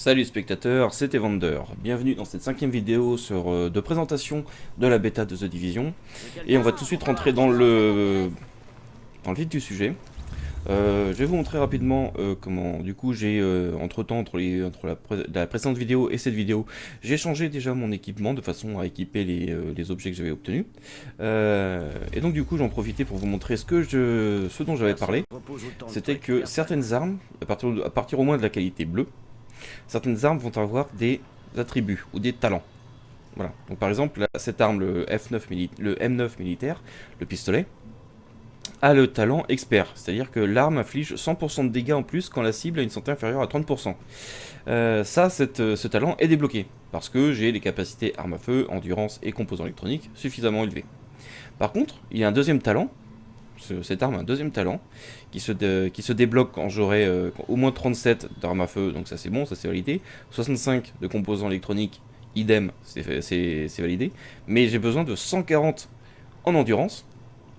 Salut spectateurs, c'est Evander. Bienvenue dans cette 5e vidéo de présentation de la bêta de The Division. Et on va tout de suite rentrer dans le vif du sujet. Je vais vous montrer rapidement comment, du coup, j'ai entre temps, entre la précédente vidéo et cette vidéo, j'ai changé déjà mon équipement de façon à équiper les objets que j'avais obtenus. Et donc du coup, j'en profitais pour vous montrer ce dont j'avais parlé. C'était que certaines armes, à partir au moins de la qualité bleue, certaines armes vont avoir des attributs ou des talents. Voilà. Donc par exemple, cette arme, le M9 militaire, le pistolet, a le talent expert, c'est-à-dire que l'arme inflige 100% de dégâts en plus quand la cible a une santé inférieure à 30%. Ce talent est débloqué, parce que j'ai les capacités arme à feu, endurance et composants électroniques suffisamment élevées. Par contre, il y a un deuxième talent, cette arme a un deuxième talent, qui se débloque quand j'aurai au moins 37 d'armes à feu, donc ça c'est bon, ça c'est validé, 65 de composants électroniques, idem, c'est validé, mais j'ai besoin de 140 en endurance,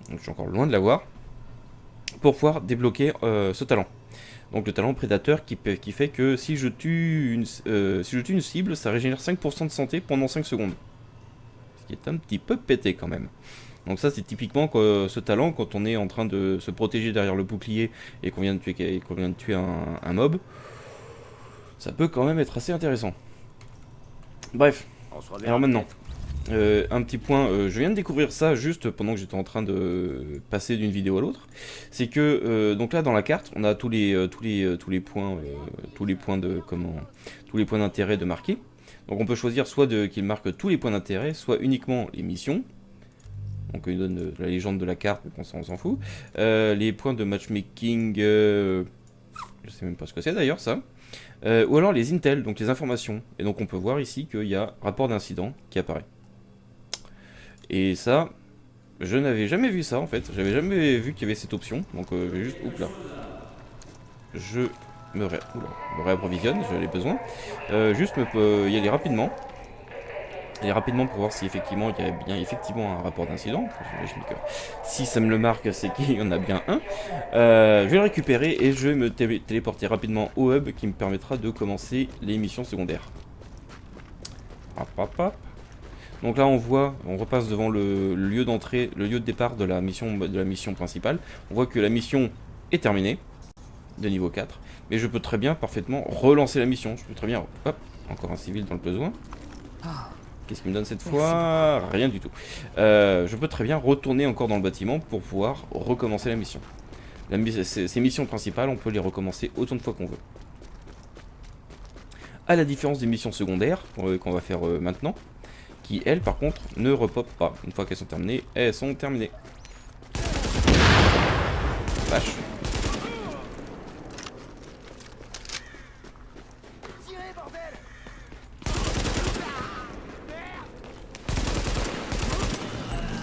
donc je suis encore loin de l'avoir, pour pouvoir débloquer ce talent. Donc le talent prédateur qui fait que si je tue une cible, ça régénère 5% de santé pendant 5 secondes. Ce qui est un petit peu pété quand même. Donc ça c'est typiquement ce talent quand on est en train de se protéger derrière le bouclier et qu'on vient de tuer un mob. Ça peut quand même être assez intéressant. Bref, alors maintenant, un petit point, je viens de découvrir ça juste pendant que j'étais en train de passer d'une vidéo à l'autre. C'est que donc là dans la carte, on a tous les points d'intérêt de marquer. Donc on peut choisir soit qu'il marque tous les points d'intérêt, soit uniquement les missions. Donc il donne la légende de la carte, mais bon, ça on s'en fout. Les points de matchmaking, je sais même pas ce que c'est d'ailleurs ça. Ou alors les intel, donc les informations. Et donc on peut voir ici qu'il y a rapport d'incident qui apparaît. Et ça, je n'avais jamais vu ça en fait. J'avais jamais vu qu'il y avait cette option. Donc juste, oups là. Je me réapprovisionne, j'en ai besoin. Juste y aller rapidement. Et rapidement pour voir si effectivement il y a bien effectivement un rapport d'incident. J'imagine que si ça me le marque, c'est qu'il y en a bien un. Je vais le récupérer et je vais me téléporter rapidement au hub qui me permettra de commencer les missions secondaires. Hop, hop, hop. Donc là on repasse devant le lieu d'entrée, le lieu de départ de la mission principale. On voit que la mission est terminée, de niveau 4. Mais je peux très bien parfaitement relancer la mission. Je peux très bien, hop, encore un civil dans le besoin. Qu'est-ce qu'il me donne cette fois? Rien du tout. Je peux très bien retourner encore dans le bâtiment pour pouvoir recommencer la mission. Ces missions principales, on peut les recommencer autant de fois qu'on veut. À la différence des missions secondaires, qu'on va faire maintenant, qui elles par contre ne repopent pas. Une fois qu'elles sont terminées, elles sont terminées. Vache.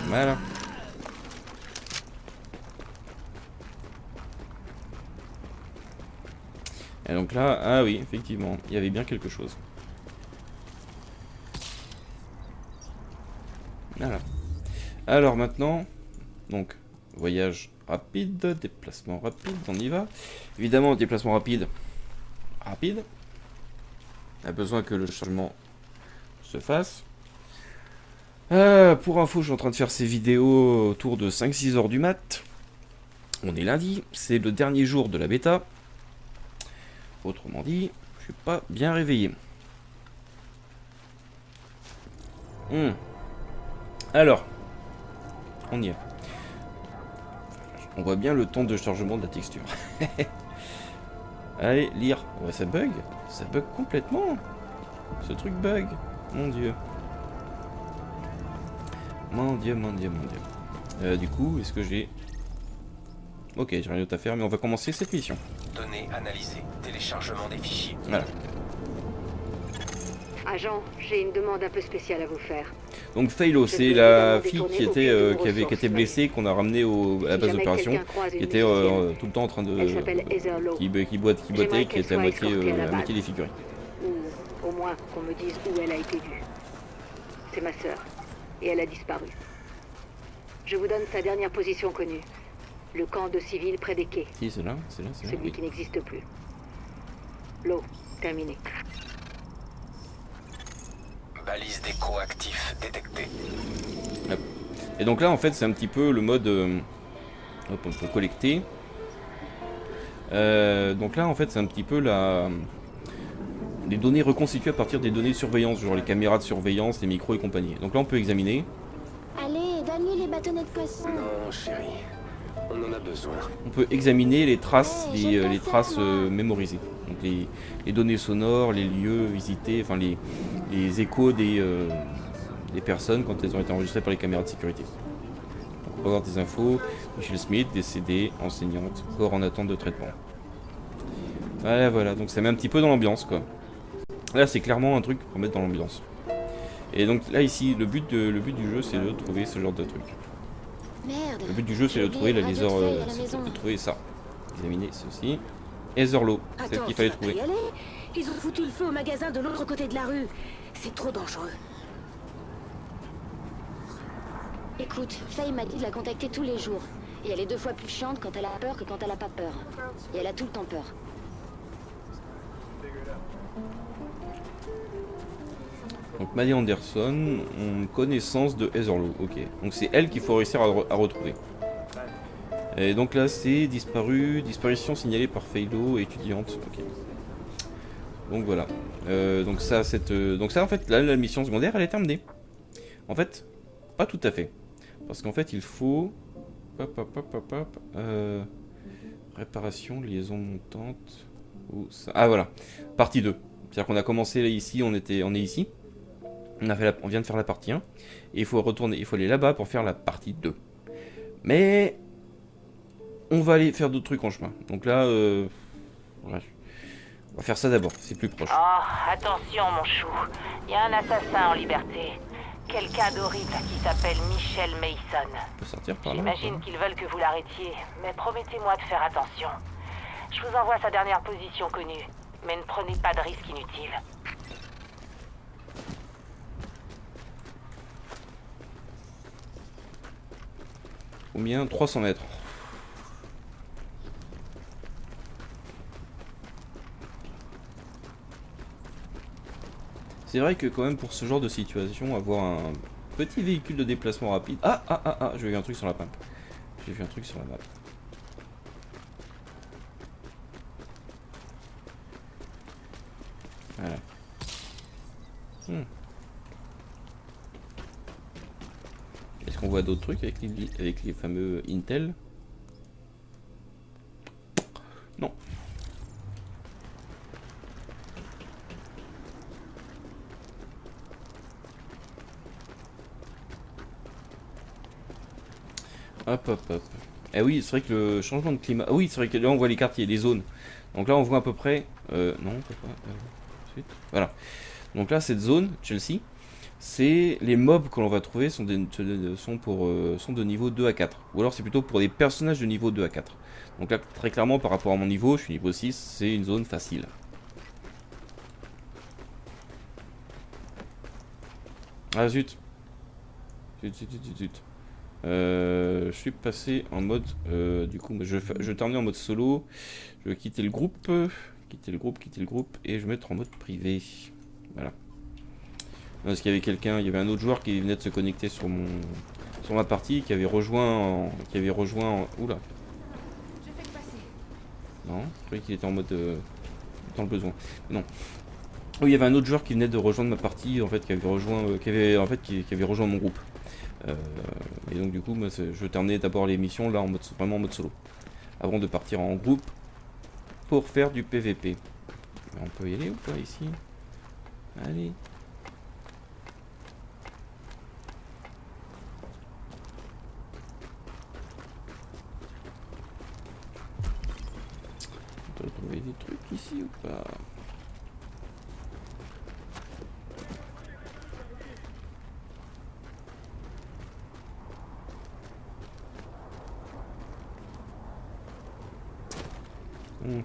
Voilà. Et donc là, ah oui, effectivement, il y avait bien quelque chose. Voilà. Alors maintenant, donc, voyage rapide, déplacement rapide, on y va. Évidemment, déplacement rapide, on a besoin que le chargement se fasse. Pour info, je suis en train de faire ces vidéos autour de 5-6 heures du mat. On est lundi, c'est le dernier jour de la bêta. Autrement dit, je suis pas bien réveillé. Alors, on y est. On voit bien le temps de chargement de la texture. Allez, lire. Ouais, ça bug complètement. Ce truc bug. Mon dieu. Mon dieu. Du coup, est-ce que j'ai... Ok, j'ai rien d'autre à faire, mais on va commencer cette mission. Données analysées. Téléchargement des fichiers. Voilà. Agent, j'ai une demande un peu spéciale à vous faire. Donc Phalo, c'est la fille qui était blessée, qu'on a ramenée à la base d'opération, qui était tout le temps en train de... qui boitait, qui était à moitié défigurée. Ou au moins qu'on me dise où elle a été vue. C'est ma sœur, et elle a disparu. Je vous donne sa dernière position connue. Le camp de civils près des quais. Si, c'est là. Celui qui n'existe plus. L'eau, terminé. Balise d'écho actif détectée. Hop. Et donc là en fait c'est un petit peu le mode hop, on peut collecter. Donc là en fait c'est un petit peu les données reconstituées à partir des données de surveillance, genre les caméras de surveillance, les micros et compagnie. Donc là on peut examiner. Allez, donne-lui les bâtonnets de poisson. Non, chérie. On en a besoin. On peut examiner les traces, Hey, j'ai les pas ça, traces moi. mémorisées. Donc les données sonores, les lieux visités, enfin les échos des personnes quand elles ont été enregistrées par les caméras de sécurité. Donc, on peut avoir des infos. Michelle Smith, décédée, enseignante, corps en attente de traitement. Voilà, donc ça met un petit peu dans l'ambiance quoi. Là c'est clairement un truc pour mettre dans l'ambiance. Et donc là ici, le but du jeu c'est de trouver ce genre de truc. Merde. Le but du jeu c'est de J'ai trouver la oublié le laser, radio de feuille à la c'est maison. de trouver ça. Examiner ceci. Etherlo, celle qu'il fallait trouver. Y aller. Ils ont foutu le feu au magasin de l'autre côté de la rue. C'est trop dangereux. Écoute, Faye m'a dit de la contacter tous les jours. Et elle est 2 fois plus chiante quand elle a peur que quand elle a pas peur. Et elle a tout le temps peur. Donc Maddie Anderson, connaissance de Etherlo, ok. Donc c'est elle qu'il faut réussir à retrouver. Et donc là c'est disparition signalée par Faylo, étudiante, ok. Donc voilà. Donc ça en fait là la mission secondaire elle est terminée. En fait, pas tout à fait. Parce qu'en fait il faut... réparation, liaison montante... Ah voilà, partie 2. C'est-à-dire qu'on a commencé là ici, on est ici. On vient de faire la partie 1. Et il faut aller là-bas pour faire la partie 2. Mais... on va aller faire d'autres trucs en chemin. Donc là, ouais. On va faire ça d'abord, c'est plus proche. Oh, attention mon chou, il y a un assassin en liberté. Quelqu'un d'horrible qui s'appelle Michelle Mason. On peut sortir par là. J'imagine qu'ils veulent que vous l'arrêtiez, mais promettez-moi de faire attention. Je vous envoie sa dernière position connue, mais ne prenez pas de risques inutiles. Combien 300 mètres. C'est vrai que quand même pour ce genre de situation, avoir un petit véhicule de déplacement rapide... Ah, j'ai vu un truc sur la map. J'ai vu un truc sur la map. Voilà. Est-ce qu'on voit d'autres trucs avec les fameux Intel? Non. Hop. Eh oui, c'est vrai que le changement de climat... Ah oui, c'est vrai que là on voit les quartiers, les zones. Donc là on voit à peu près... non, on peut pas... ensuite. Voilà. Donc là cette zone, Chelsea, c'est les mobs que l'on va trouver sont de niveau 2 à 4. Ou alors c'est plutôt pour des personnages de niveau 2 à 4. Donc là très clairement par rapport à mon niveau, je suis niveau 6, c'est une zone facile. Ah zut. Zut. Je suis passé en mode... du coup, je termine en mode solo. Je vais quitter le groupe. Quitter le groupe. Et je vais mettre en mode privé. Voilà. Parce qu'il y avait il y avait un autre joueur qui venait de se connecter sur ma partie, qui avait rejoint... Oula. Non, je croyais qu'il était en mode... dans le besoin. Non. Oui, il y avait un autre joueur qui venait de rejoindre ma partie, en fait, qui avait rejoint mon groupe. Et donc du coup moi, je terminais d'abord l'émission là vraiment en mode solo avant de partir en groupe pour faire du PVP. On peut y aller ou pas ici? Allez. On peut trouver des trucs ici ou pas?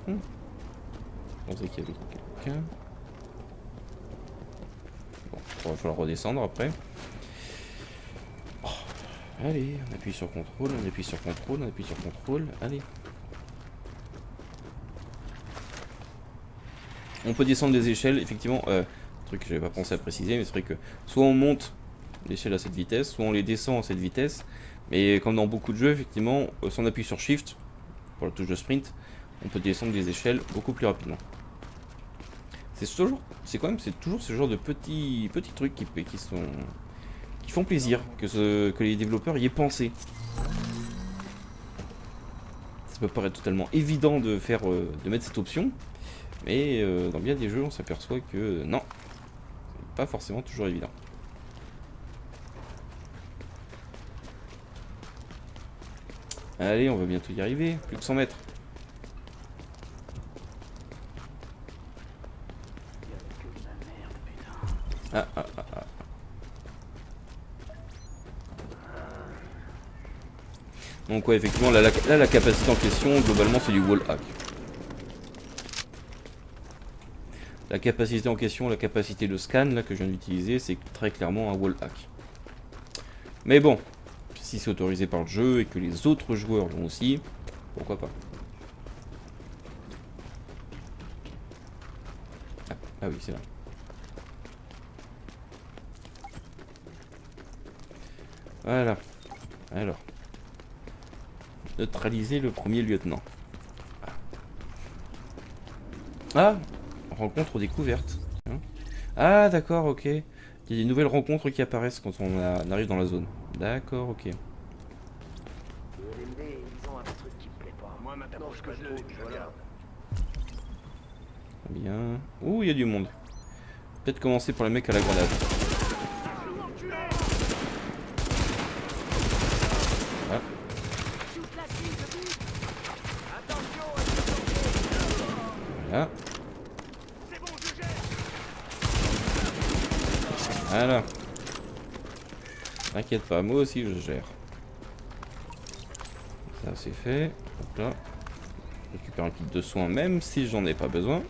Je pensais qu'il y avait quelqu'un. Bon, il va falloir redescendre après. Oh, allez, on appuie sur contrôle, allez. On peut descendre des échelles, effectivement. truc que j'avais pas pensé à préciser, mais c'est vrai que soit on monte l'échelle à cette vitesse, soit on les descend à cette vitesse. Mais comme dans beaucoup de jeux, effectivement, si on appuie sur Shift, pour la touche de sprint, on peut descendre des échelles beaucoup plus rapidement. C'est toujours ce genre de petits trucs qui font plaisir, que les développeurs y aient pensé. Ça peut paraître totalement évident de mettre cette option, mais dans bien des jeux, on s'aperçoit que non, c'est pas forcément toujours évident. Allez, on va bientôt y arriver, plus que 100 mètres. Ah. Donc ouais, effectivement, là, la capacité en question, globalement, c'est du wall hack. La capacité en question, la capacité de scan, là, que je viens d'utiliser, c'est très clairement un wall hack. Mais bon, si c'est autorisé par le jeu et que les autres joueurs l'ont aussi, pourquoi pas. Ah oui, c'est là. Voilà. Alors. Neutraliser le premier lieutenant. Ah, rencontre découverte. Hein, ah, d'accord, ok. Il y a des nouvelles rencontres qui apparaissent quand on arrive dans la zone. D'accord, ok. Bien. Ouh, il y a du monde. Peut-être commencer par les mecs à la grenade. Ah. Voilà. Voilà. T'inquiète pas, moi aussi je gère. Ça c'est fait. Hop là. Je récupère un kit de soins même si j'en ai pas besoin.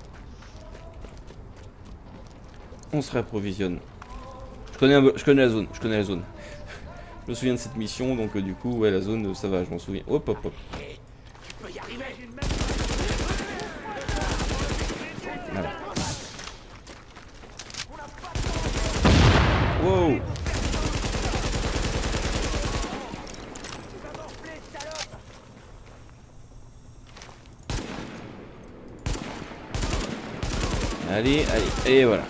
On se réapprovisionne. Je connais la zone. Je me souviens de cette mission, donc du coup, ouais, la zone, ça va, je m'en souviens. Hop, hop, hop. Voilà. Wow. Allez, et voilà.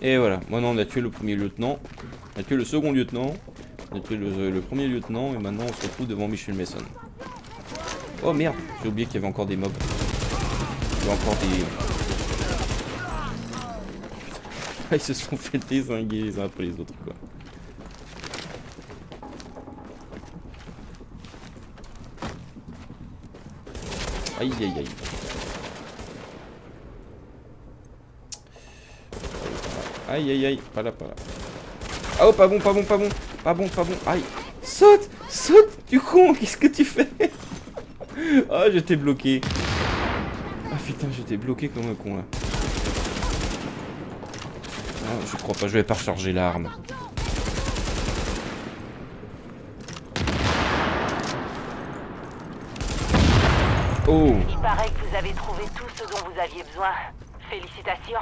Et voilà, maintenant on a tué le premier lieutenant, on a tué le second lieutenant, on a tué le premier lieutenant, et maintenant on se retrouve devant Michel Mason. Oh merde, j'ai oublié qu'il y avait encore des mobs. Il y a encore des... Ah, ils se sont fait dézinguer les uns après les autres, quoi. Aïe aïe aïe. Aïe aïe aïe, pas là, pas là. Oh, pas bon. Aïe. Saute, du con, qu'est-ce que tu fais? Ah, j'étais bloqué. Ah putain, j'étais bloqué comme un con là. Ah, je crois pas, je vais pas recharger l'arme. Oh. Il paraît que vous avez trouvé tout ce dont vous aviez besoin. Félicitations.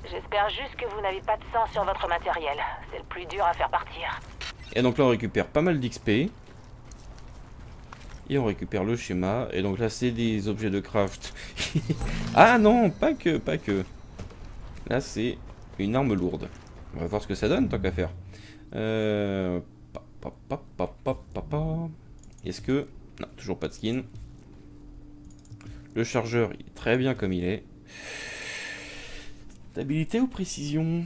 J'espère juste que vous n'avez pas de sang sur votre matériel. C'est le plus dur à faire partir. Et donc là on récupère pas mal d'XP. Et on récupère le schéma. Et donc là c'est des objets de craft. Ah non, pas que. Là c'est une arme lourde. On va voir ce que ça donne tant qu'à faire. Est-ce que... Non, toujours pas de skin. Le chargeur il est très bien comme il est. Stabilité ou précision?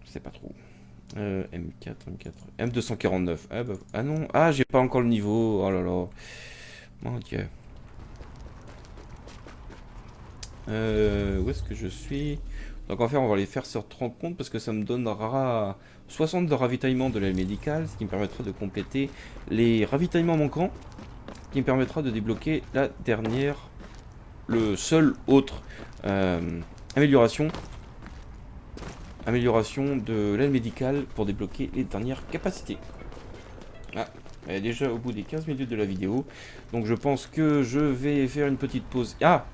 Je sais pas trop. M4, M249. Ah, bah, ah non, ah j'ai pas encore le niveau. Oh là là. Mon dieu. Où est-ce que je suis? Donc en fait on va les faire sur 30 comptes parce que ça me donnera 60 de ravitaillement de l'aile médicale, ce qui me permettra de compléter les ravitaillements manquants, qui me permettra de débloquer la dernière, le seul autre amélioration de l'aile médicale pour débloquer les dernières capacités. Ah, Elle est déjà au bout des 15 minutes de la vidéo. Donc je pense que je vais faire une petite pause. Ah!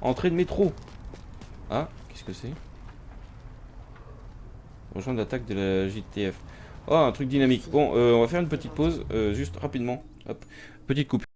Entrée de métro. Ah, qu'est-ce que c'est? Rejoindre l'attaque de la JTF. Oh, un truc dynamique. Bon, on va faire une petite pause, juste rapidement. Hop, petite coupure.